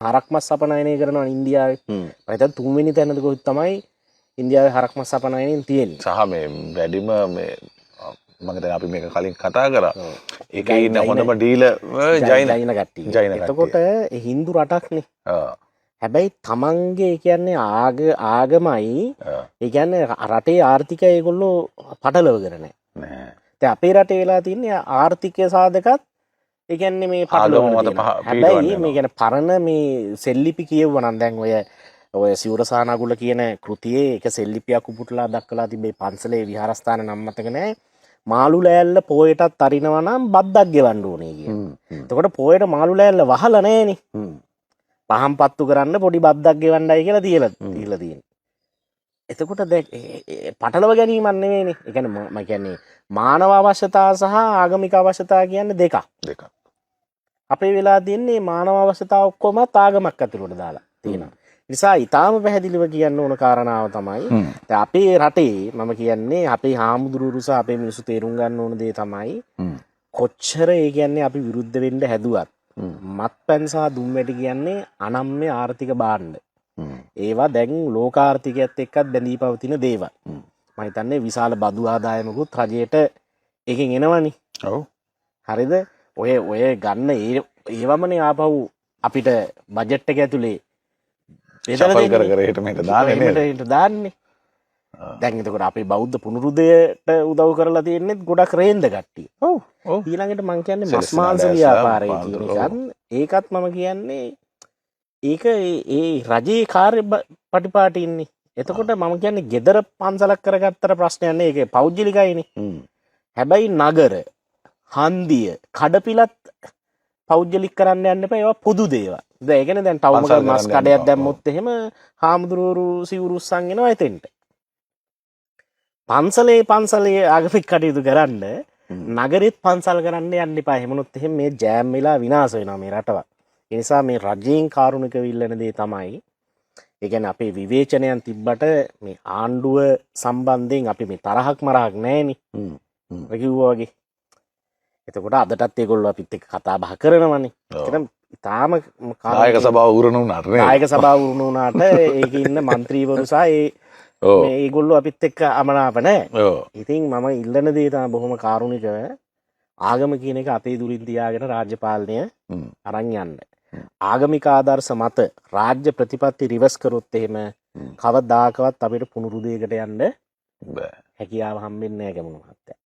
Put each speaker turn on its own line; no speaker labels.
හරක් මස් අපනයනය කරනවා ඉන්දියාවේ. මම තුන්වෙනි තැනද කොහෙද තමයි ඉන්දියාවේ හරක් මස් අපනයනයෙන් තියෙන්නේ.
සහ මේ වැඩිම මේ මම දැන් අපි මේක කලින් කතා කරා. ඒකේ ඉන්න හොඳම ඩීලර්
ජෛන කට්ටිය. එතකොට හින්දු රටක්නේ. හැබැයි තමන්ගේ කියන්නේ ආගමයි ඒ කියන්නේ රටේ ආර්ථිකය ඒගොල්ලෝ පටලවගෙන නැහැ. දැන් අපේ රටේ වෙලා තින්නේ ආර්ථිකය සාධකත් ඒ කියන්නේ මේ පටලවගෙන තියෙනවා. හැබැයි මේ කියන්නේ පරණ මේ සෙල්ලිපි කියවුවා නම් දැන් ඔය සිවුරසානගුල කියන කෘතියේ එක සෙල්ලිපියක් උපුටලා දක්වලා තිබේ පන්සලේ විහාරස්ථාන නම් මතක නැහැ. මාළු ලෑල්ල පොයටත් අරිනවා නම් බද්දක් ගෙවන්න ඕනේ කියන. එතකොට පොයට මාළු ලෑල්ල වහලා නැහෙනේ. පහම් පත්තු කරන්න පොඩි බද්දක් ගෙවන්නයි කියලා තියලා තියෙනවා. එතකොට දැන් පටලව ගැනීමක් නෙවෙයිනේ. ඒ කියන්නේ මම කියන්නේ මානව අවශ්‍යතා සහ ආගමික අවශ්‍යතා කියන්නේ දෙකක්. අපේ වෙලා තියෙන්නේ මානව අවශ්‍යතා ඔක්කොම ආගමක් ඇතුළට දාලා තියෙනවා. නිසා ඊටාම පැහැදිලිව කියන්න ඕන කාරණාව තමයි දැන් අපේ රටේ මම කියන්නේ අපේ හාමුදුරුවෝ සහ අපේ මිනිස්සු තේරුම් ගන්න ඕන දේ තමයි කොච්චර ඒ කියන්නේ අපි විරුද්ධ වෙන්න හැදුවත් මත්පැන් සහ දුම්වැටි කියන්නේ අනම්‍ය ආර්ථික භාණ්ඩ. ඒවා දැන් ලෝකාර්ථිකයත් එක්කත් බැඳී පවතින දේවල්. මම හිතන්නේ විශාල බදු ආදායමකුත් රජයට එකෙන් එනවනේ.
ඔව්.
හරිද? ඔය ගන්න ඒවමනේ ආපහු අපිට බජට් එක ඇතුලේ
සපල් කර හිට මෙහෙට
දාන්නේ. දැන් එතකොට අපේ බෞද්ධ පුනරුදයට උදව් කරලා තියෙන්නේ ගොඩක් රේන්ද කට්ටිය. ඔව්. ඊළඟට මම කියන්නේ මස් මාංශ ව්‍යාපාරය කියන එකත් ඒකත් මම කියන්නේ ඒක ඒ රජයේ කාර්ය පටිපාටි ඉන්නේ. එතකොට මම කියන්නේ gedara පන්සලක් කරගත්තට ප්‍රශ්නයක් නෑ. ඒක පෞද්ගලිකයිනේ. හැබැයි නගර, හන්දිය, කඩපිලත් පෞද්ගලික කරන්න යන්න එපා. ඒවා පොදු දේවල්. දැන් ඒ කියන්නේ දැන් ටවුමක මස් කඩයක් දැම්මොත් එහෙම හාමුදුරුවරු සිවුරු උස්සන් එනවා එතෙන්ට. පන්සලේ ආගමික කටයුතු කරන්න නගරෙත් පන්සල් කරන්න යන්න එපා. එහෙමනොත් එහෙම මේ ජෑම් වෙලා විනාශ වෙනවා මේ රටවල්. ඒ නිසා මේ රජයෙන් කාරුණිකව ඉල්ලන දේ තමයි ඒ කියන්නේ අපේ විවේචනයන් තිබ්බට මේ ආණ්ඩුව සම්බන්ධයෙන් අපි මේ තරහක් මරහක් නැහෙනි. කිව්වා වගේ. එතකොට අදටත් ඒගොල්ලෝ අපිත් එක්ක කතා බහ කරනවනේ. ඒකනම් තාම
නායක සභාව උරණ උනාට නේ.
නායක සභාව උරණ උනාට ඒකේ ඉන්න മന്ത്രിවරු සහ මේ ඒගොල්ලෝ අපිත් එක්ක අමනාප නැහැ. ඉතින් මම ඉල්ලන දේ තමයි බොහොම කාරුණිකව ආගම කියන එක අපේ දුරින් තියාගෙන රාජ්‍ය පාලනය අරන් යන්න. ආගමික ආදර්ශ මත රාජ්‍ය ප්‍රතිපත්ති රිවර්ස් කරොත් එහෙම කවදාකවත් අපිට පුනරුදයකට යන්න හැකියාව හම්බෙන්නේ නැහැ ගැමුණු මහත්තයා.